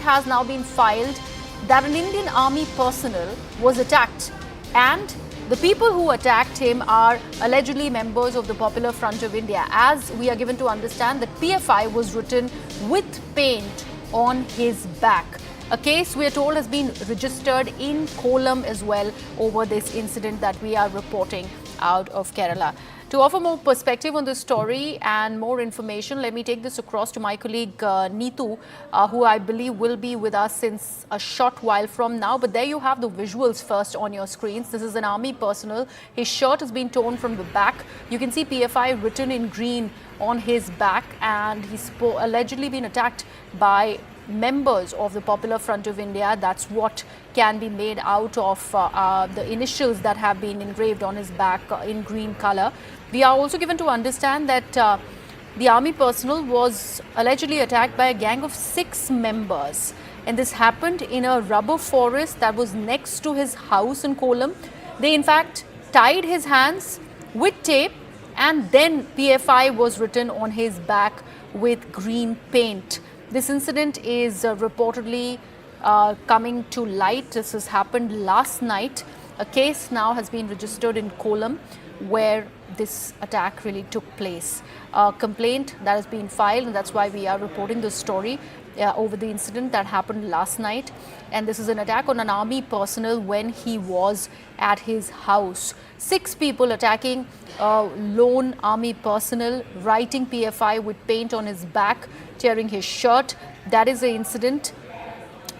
has now been filed that an Indian Army personnel was attacked, and the people who attacked him are allegedly members of the Popular Front of India. As we are given to understand that PFI was written with paint on his back. A case, we are told, has been registered in Kollam as well over this incident that we are reporting out of Kerala. To offer more perspective on this story and more information, let me take this across to my colleague Neetu, who I believe will be with us since a short while from now. But there you have the visuals first on your screens. This is an army personnel. His shirt has been torn from the back. You can see PFI written in green on his back, and he's allegedly been attacked by members of the Popular Front of India. That's what can be made out of the initials that have been engraved on his back in green color. We are also given to understand that the army personnel was allegedly attacked by a gang of 6 members, and this happened in a rubber forest that was next to his house in Kollam. They in fact tied his hands with tape, and then PFI was written on his back with green paint. This incident is reportedly coming to light. This has happened last night. A case now has been registered in Kollam where this attack really took place. A complaint that has been filed, and that's why we are reporting this story over the incident that happened last night. And this is an attack on an army personnel when he was at his house. 6 people attacking lone army personnel, writing PFI with paint on his back, tearing his shirt. That is the incident.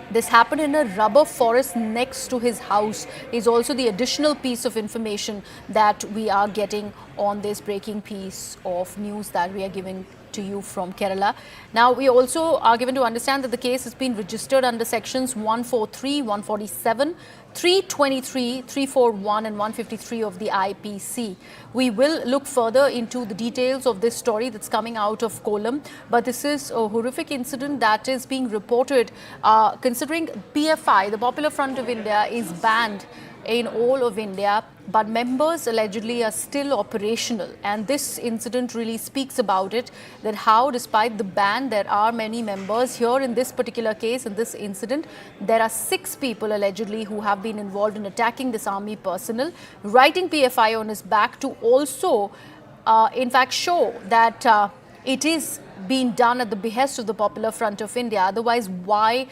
This happened in a rubber forest next to his house is also the additional piece of information that we are getting on this breaking piece of news that we are giving to you from Kerala. Now, we also are given to understand that the case has been registered under sections 143, 147, 323, 341 and 153 of the IPC. We will look further into the details of this story that's coming out of Kollam, but this is a horrific incident that is being reported considering PFI, the Popular Front of India, is banned in all of India, but members allegedly are still operational, and this incident really speaks about it, that how despite the ban there are many members. Here in this particular case, in this incident, there are 6 people allegedly who have been involved in attacking this army personnel, writing PFI on his back to also in fact show that it is being done at the behest of the Popular Front of India. Otherwise, why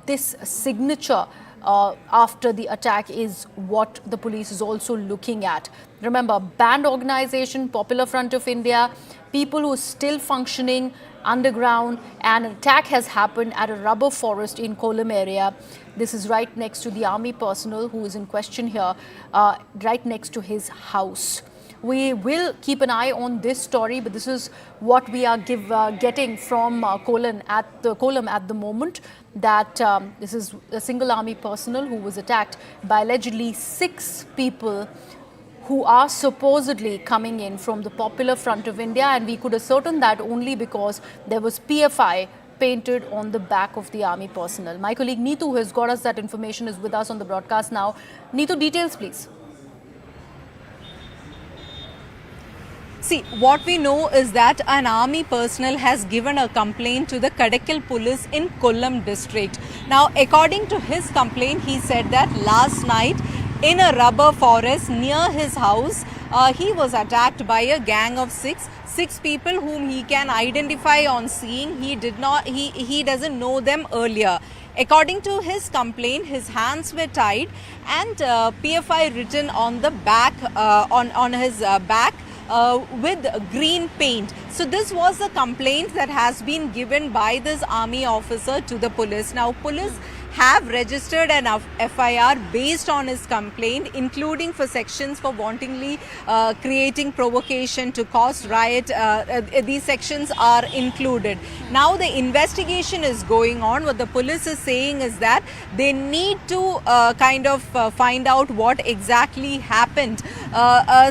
this signature after the attack is what the police is also looking at. Remember, banned organization, Popular Front of India, people who are still functioning underground, and an attack has happened at a rubber forest in Kollam area. This is right next to the army personnel who is in question here, right next to his house. We will keep an eye on this story, but this is what we are getting from Kollam at the moment, that this is a single army personnel who was attacked by allegedly 6 people who are supposedly coming in from the Popular Front of India, and we could ascertain that only because there was PFI painted on the back of the army personnel. My colleague Neetu, who has got us that information, is with us on the broadcast now. Neetu, details please. See, what we know is that an army personnel has given a complaint to the Kadakal police in Kollam district. Now, according to his complaint, he said that last night in a rubber forest near his house, he was attacked by a gang of 6 people whom he can identify on seeing. He doesn't know them earlier. According to his complaint, his hands were tied and PFI written on the back, on his back. With green paint. So this was a complaint that has been given by this army officer to the police. Now, police have registered an FIR based on his complaint, including for sections for wantonly creating provocation to cause riot. These sections are included. Now the investigation is going on. What the police is saying is that they need to find out what exactly happened.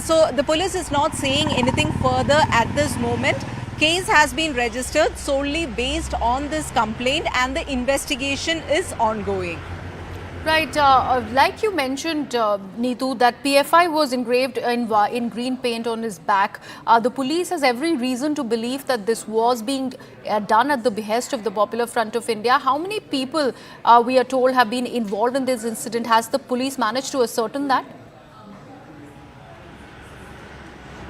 So the police is not saying anything further at this moment. Case has been registered solely based on this complaint, and the investigation is ongoing. Right, like you mentioned, Neetu, that PFI was engraved in green paint on his back. The police has every reason to believe that this was being done at the behest of the Popular Front of India. How many people, we are told, have been involved in this incident? Has the police managed to ascertain that?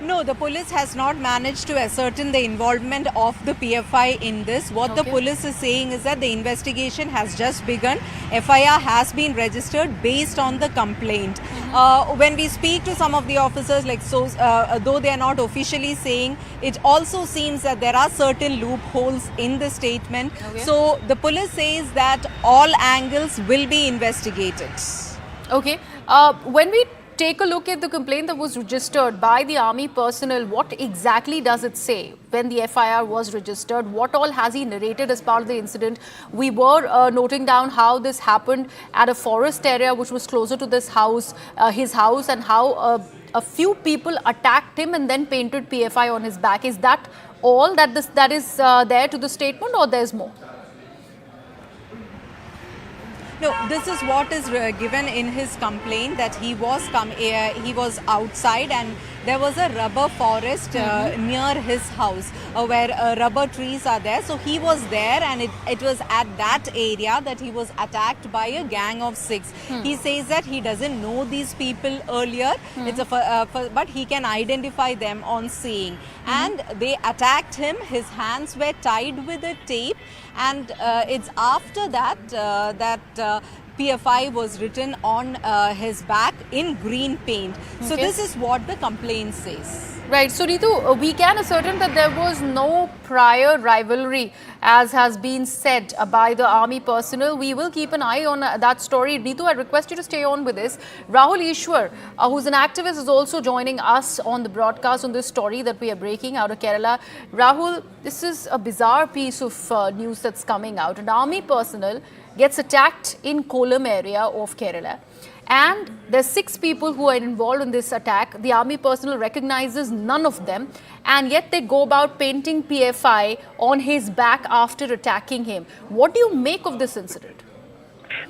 No, the police has not managed to ascertain the involvement of the PFI in this. What the police is saying is that the investigation has just begun. FIR has been registered based on the complaint. When we speak to some of the officers, though they are not officially saying, it also seems that there are certain loopholes in the statement. So the police says that all angles will be investigated. Okay. When we take a look at the complaint that was registered by the army personnel, what exactly does it say when the FIR was registered? What all has he narrated as part of the incident? We were noting down how this happened at a forest area which was closer to this house, his house, and how a few people attacked him and then painted PFI on his back. Is that all that is there to the statement, or there's more? No, this is what is given in his complaint, that he was outside and there was a rubber forest near his house where rubber trees are there. So he was there, and it was at that area that he was attacked by a gang of 6. He says that he doesn't know these people earlier, but he can identify them on seeing. And they attacked him. His hands were tied with a tape, and it's after that PFI was written on his back in green paint. So this is what the complaint says. Right. So, Neetu, we can ascertain that there was no prior rivalry, as has been said by the army personnel. We will keep an eye on that story. Neetu, I request you to stay on with this. Rahul Easwar, who's an activist, is also joining us on the broadcast on this story that we are breaking out of Kerala. Rahul, this is a bizarre piece of news that's coming out. An army personnel gets attacked in Kollam area of Kerala. And there's 6 people who are involved in this attack. The army personnel recognizes none of them, and yet they go about painting PFI on his back after attacking him. What do you make of this incident?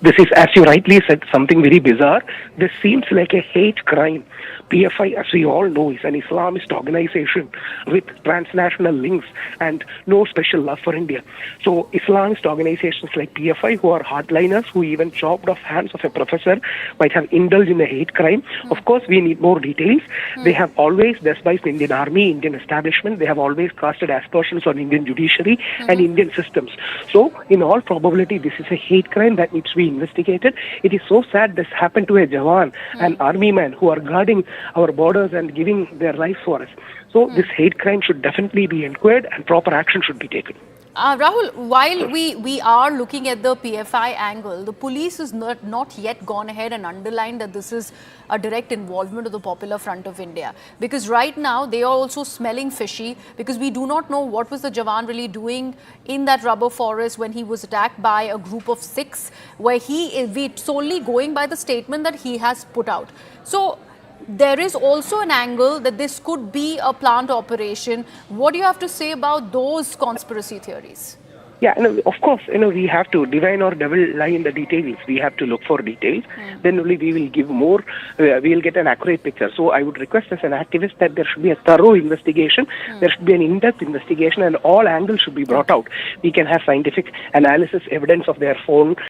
This is, as you rightly said, something very bizarre. This seems like a hate crime. PFI, as we all know, is an Islamist organization with transnational links and no special love for India. So Islamist organizations like PFI, who are hardliners, who even chopped off hands of a professor, might have indulged in a hate crime. Of course, we need more details. They have always despised the Indian army, Indian establishment. They have always casted aspersions on Indian judiciary and Indian systems. So, in all probability, this is a hate crime that needs to be investigated. It is so sad this happened to a Jawan, an army man who are guarding our borders and giving their lives for us. So this hate crime should definitely be inquired and proper action should be taken. Rahul, while we are looking at the PFI angle, the police has not yet gone ahead and underlined that this is a direct involvement of the Popular Front of India. Because right now, they are also smelling fishy, because we do not know what was the Jawan really doing in that rubber forest when he was attacked by a group of 6, where we solely going by the statement that he has put out. So there is also an angle that this could be a planned operation. What do you have to say about those conspiracy theories? Yeah, of course, we have to divine or devil lie in the details. We have to look for details. Then only we will give more, we will get an accurate picture. So I would request as an activist that there should be a thorough investigation. There should be an in-depth investigation, and all angles should be brought out. We can have scientific analysis, evidence of their phone,